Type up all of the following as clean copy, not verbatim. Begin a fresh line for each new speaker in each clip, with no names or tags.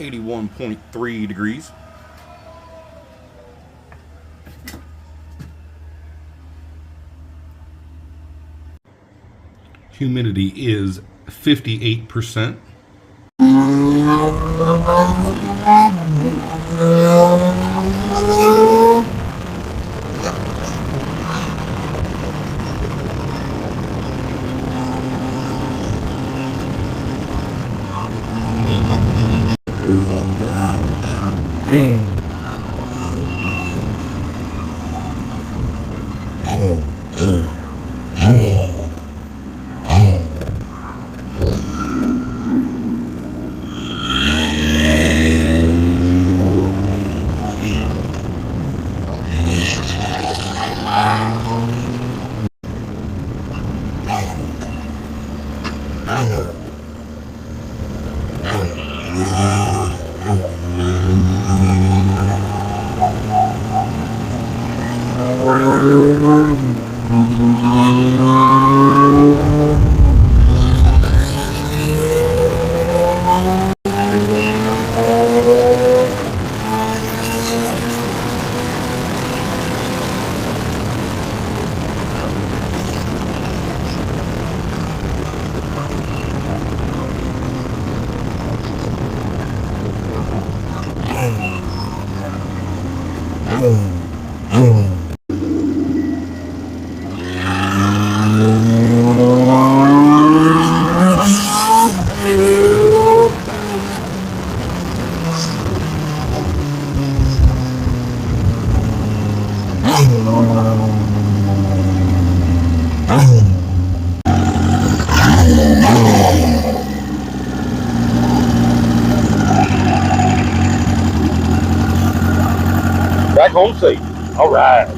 81.3 degrees. Humidity is 58%.
Back home safe. All right.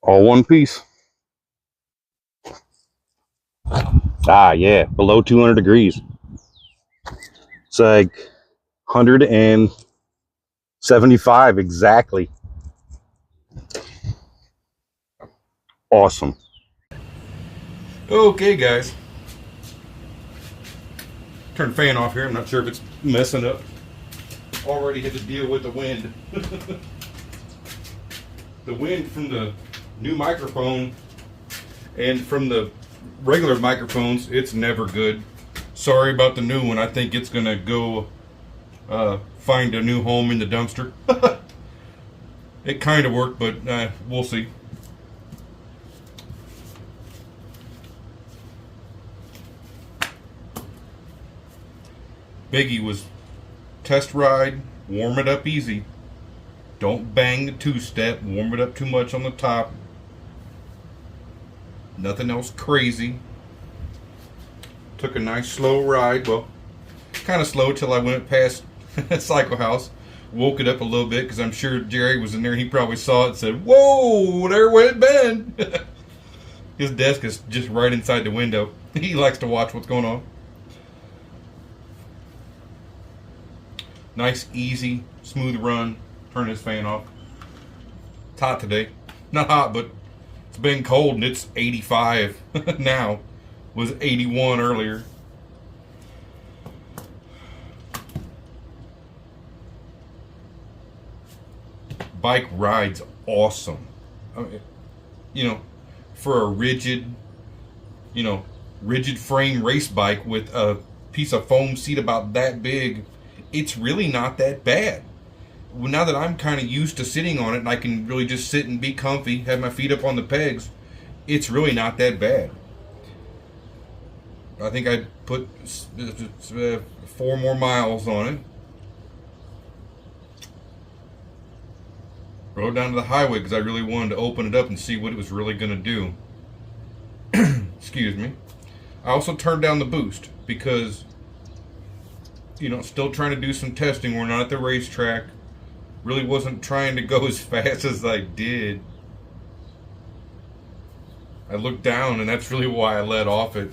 All one piece.
Ah, yeah, below 200 degrees. It's like 175 exactly. Awesome.
Okay, guys. Turn the fan off here. I'm not sure if it's messing up. Already had to deal with the wind. The wind from the new microphone and from the regular microphones, it's never good. Sorry about the new one. I think it's gonna go find a new home in the dumpster. It kind of worked, but we'll see. Biggie was test ride, warm it up easy. Don't bang the two-step, warm it up too much on the top. Nothing else crazy. Took a nice slow ride. Well, kind of slow till I went past Cycle House. Woke it up a little bit because I'm sure Jerry was in there. He probably saw it and said, "Whoa, there went Ben." His desk is just right inside the window. He likes to watch what's going on. Nice, easy, smooth run. Turn this fan off. It's hot today. Not hot, but it's been cold and it's 85 now. Was 81 earlier. Bike ride's awesome. I mean, you know, for a rigid frame race bike with a piece of foam seat about that big, it's really not that bad. Now that I'm kind of used to sitting on it and I can really just sit and be comfy, have my feet up on the pegs, it's really not that bad. I think I'd put 4 more miles on it. Rode down to the highway because I really wanted to open it up and see what it was really going to do. Excuse me. I also turned down the boost because, still trying to do some testing. We're not at the racetrack. Really wasn't trying to go as fast as I did. I looked down and that's really why I let off it.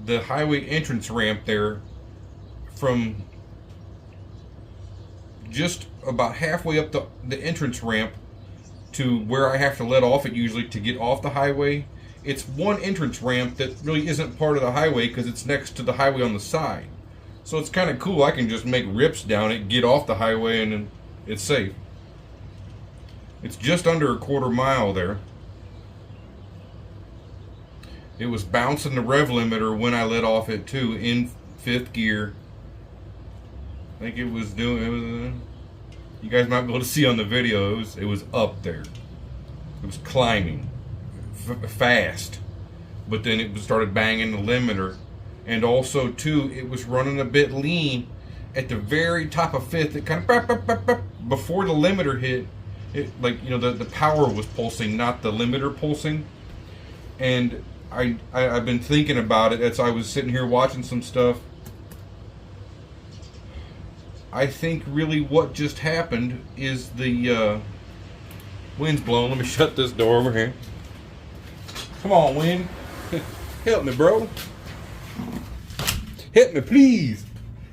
The highway entrance ramp there from just about halfway up the entrance ramp to where I have to let off it usually to get off the highway. It's one entrance ramp that really isn't part of the highway because it's next to the highway on the side. So it's kind of cool. I can just make rips down it, get off the highway, and then it's safe. It's just under a quarter mile there. It was bouncing the rev limiter when I let off it too in 5th gear. I think it was doing, you guys might be able to see on the video, it was up there. It was climbing fast, but then it started banging the limiter. And also too, it was running a bit lean at the very top of 5th. It kind of before the limiter hit, it, like, you know, the power was pulsing, not the limiter pulsing. And I've been thinking about it as I was sitting here watching some stuff. I think really what just happened is the wind's blowing. Let me shut this door over here. Come on, wind. Help me, bro. Help me, please.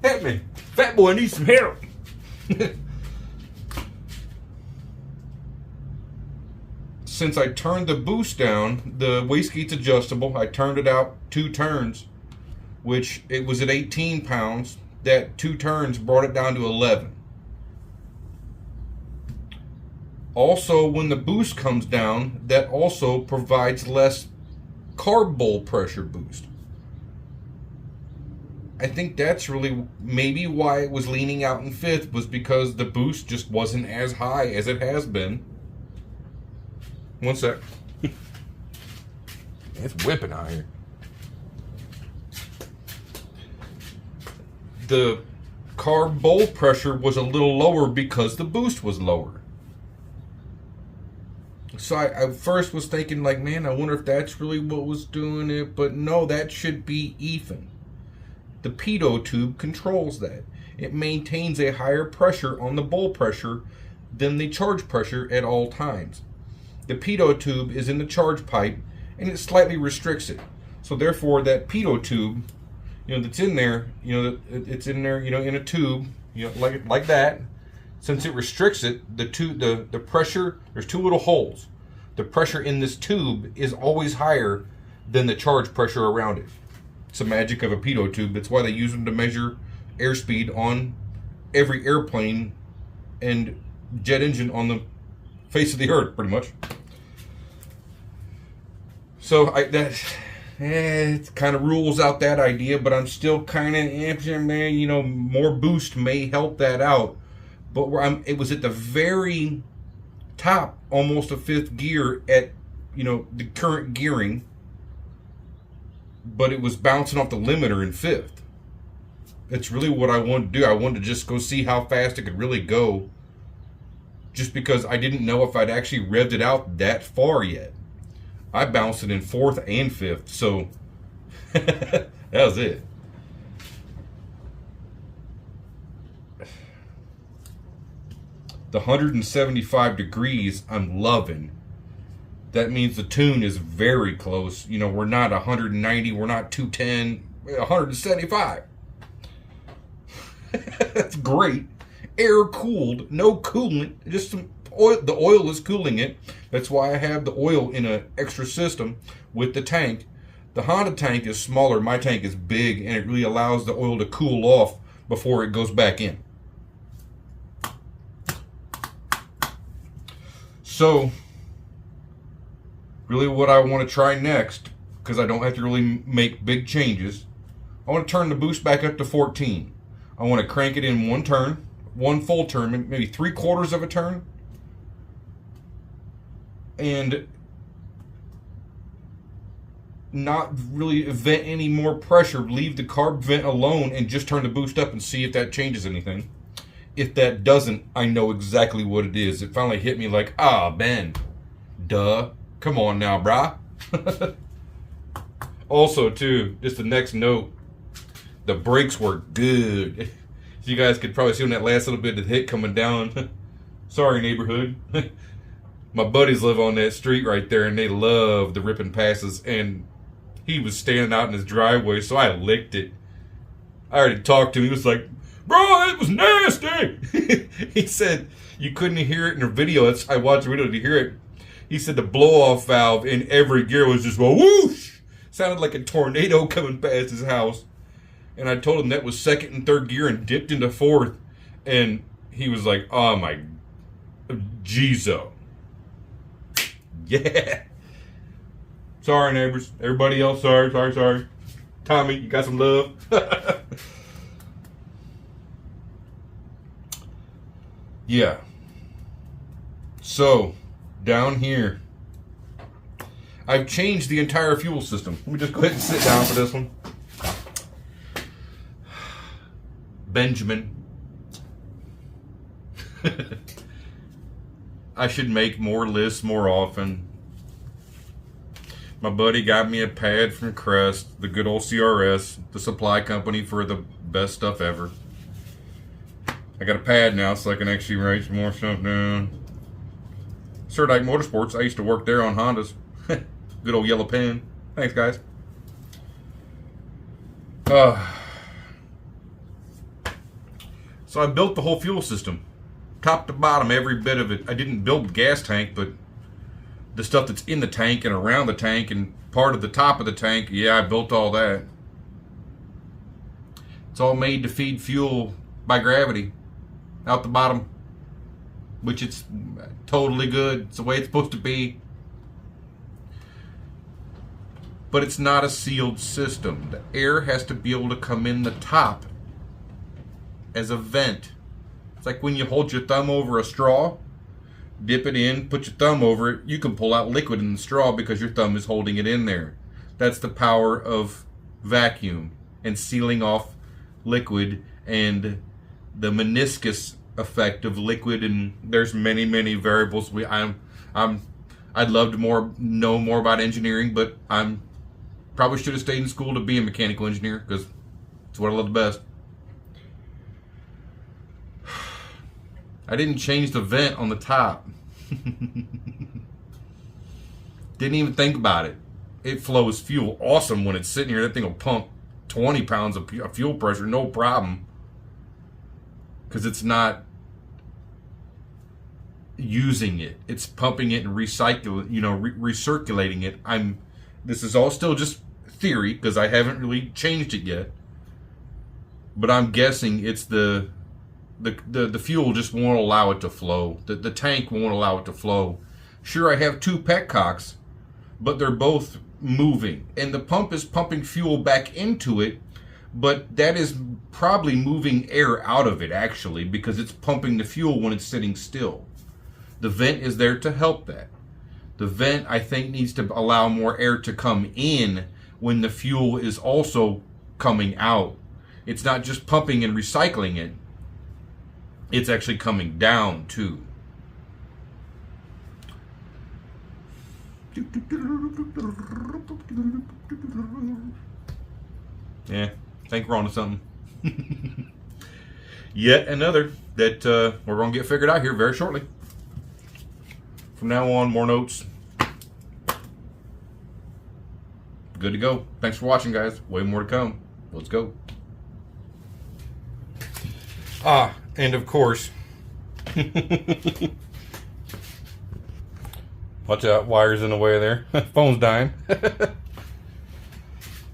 Help me. Fat boy needs some help. Since I turned the boost down, the wastegate's adjustable. I turned it out 2 turns, which it was at 18 pounds. That 2 turns brought it down to 11. Also, when the boost comes down, that also provides less carb bowl pressure boost. I think that's really maybe why it was leaning out in 5th, was because the boost just wasn't as high as it has been. One sec. It's whipping out here. The carb bowl pressure was a little lower because the boost was lower. So I first was thinking, like, man, I wonder if that's really what was doing it. But no, that should be even. The pitot tube controls that. It maintains a higher pressure on the bowl pressure than the charge pressure at all times. The pitot tube is in the charge pipe and it slightly restricts it. So therefore that pitot tube, you know, that's in there, you know, it's in there, you know, in a tube, you know, like that. Since it restricts it, the pressure, there's 2 little holes. The pressure in this tube is always higher than the charge pressure around it. It's the magic of a pitot tube. That's why they use them to measure airspeed on every airplane and jet engine on the face of the earth, pretty much. So it kind of rules out that idea, but I'm still kind of, man, you know, more boost may help that out. But it was at the very top, almost of 5th gear at, you know, the current gearing, but it was bouncing off the limiter in 5th. That's really what I wanted to do. I wanted to just go see how fast it could really go, just because I didn't know if I'd actually revved it out that far yet. I bounced it in 4th and 5th, so that was it. The 175 degrees I'm loving. That means the tune is very close. You know, we're not 190, we're not 210, 175. That's great. Air cooled, no coolant, just some oil. The oil is cooling it. That's why I have the oil in an extra system with the tank. The Honda tank is smaller, my tank is big, and it really allows the oil to cool off before it goes back in. So, really what I want to try next, because I don't have to really make big changes, I want to turn the boost back up to 14. I want to crank it in 1 turn, 1 full turn, maybe 3/4 of a turn, and not really vent any more pressure. Leave the carb vent alone and just turn the boost up and see if that changes anything. If that doesn't, I know exactly what it is. It finally hit me like, Ben, duh. Come on now, brah. Also, too, just the next note, the brakes were good. You guys could probably see on that last little bit of hit coming down. Sorry, neighborhood. My buddies live on that street right there, and they love the ripping passes, and he was standing out in his driveway, so I licked it. I already talked to him. He was like, bro, it was nasty. He said you couldn't hear it in the video. I watched the video to hear it. He said the blow-off valve in every gear was just going whoosh. Sounded like a tornado coming past his house. And I told him that was second and third gear and dipped into fourth. And he was like, oh my, Jeezo. Yeah. Sorry, neighbors. Everybody else, sorry. Tommy, you got some love? Yeah. So, down here, I've changed the entire fuel system. Let me just go ahead and sit down for this one. Benjamin. I should make more lists more often. My buddy got me a pad from Crest, the good old CRS, the supply company for the best stuff ever. I got a pad now so I can actually write some more stuff down. Cerdite Motorsports, I used to work there on Hondas. Good old yellow pen. Thanks, guys. So I built the whole fuel system. Top to bottom, every bit of it. I didn't build the gas tank, but the stuff that's in the tank and around the tank and part of the top of the tank, yeah, I built all that. It's all made to feed fuel by gravity out the bottom, which it's totally good. It's the way it's supposed to be. But it's not a sealed system. The air has to be able to come in the top as a vent. It's like when you hold your thumb over a straw, dip it in, put your thumb over it, you can pull out liquid in the straw because your thumb is holding it in there. That's the power of vacuum and sealing off liquid and the meniscus effect of liquid, and there's many variables. I'd love to know more about engineering, but probably should have stayed in school to be a mechanical engineer because it's what I love the best. I didn't change the vent on the top. Didn't even think about it. It flows fuel awesome when it's sitting here. That thing will pump 20 pounds of fuel pressure, no problem. Because it's not using it. It's pumping it and recirculating it. This is all still just theory because I haven't really changed it yet. But I'm guessing it's the fuel just won't allow it to flow. The tank won't allow it to flow. Sure, I have two petcocks, but they're both moving. And the pump is pumping fuel back into it, but that is probably moving air out of it, actually, because it's pumping the fuel when it's sitting still. The vent is there to help that. The vent, I think, needs to allow more air to come in when the fuel is also coming out. It's not just pumping and recycling it. It's actually coming down too. Yeah, think we're on to something. Yet another that we're going to get figured out here very shortly. From now on, more notes. Good to go. Thanks for watching, guys. Way more to come. Let's go. And of course, watch out, wires in the way there. Phone's dying.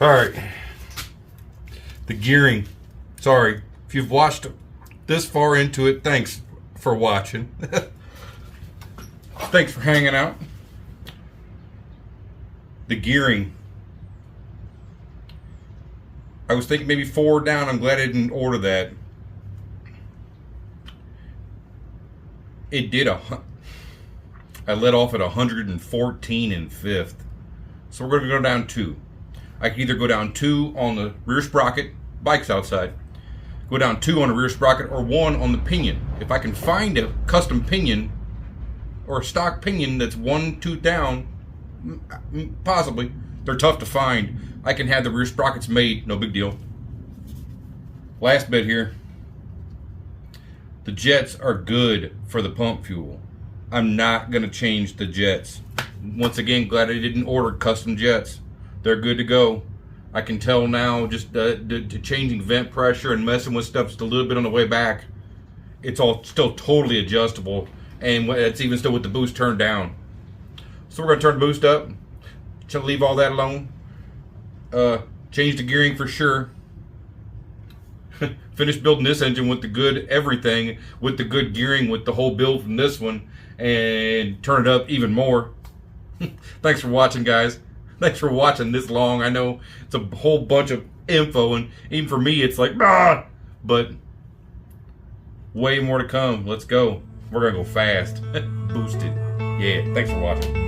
Alright. The gearing. Sorry. If you've watched this far into it, thanks for watching. Thanks for hanging out. The gearing. I was thinking maybe 4 down. I'm glad I didn't order that. It did I let off at 114 in 5th. So we're going to go down 2. I can either go down 2 on the rear sprocket, bike's outside, go down 2 on the rear sprocket, or 1 on the pinion. If I can find a custom pinion or a stock pinion that's 1 tooth down, possibly. They're tough to find. I can have the rear sprockets made, no big deal. Last bit here. The jets are good for the pump fuel. I'm not going to change the jets. Once again, glad I didn't order custom jets. They're good to go. I can tell now, just changing vent pressure and messing with stuff just a little bit on the way back. It's all still totally adjustable, and it's even still with the boost turned down. So we're gonna turn the boost up. Just leave all that alone. Change the gearing for sure. Finish building this engine with the good everything, with the good gearing, with the whole build from this one, and turn it up even more. Thanks for watching, guys. Thanks for watching this long. I know it's a whole bunch of info, and even for me, it's like, ah, but way more to come. Let's go. We're gonna go fast. Boosted. Yeah, thanks for watching.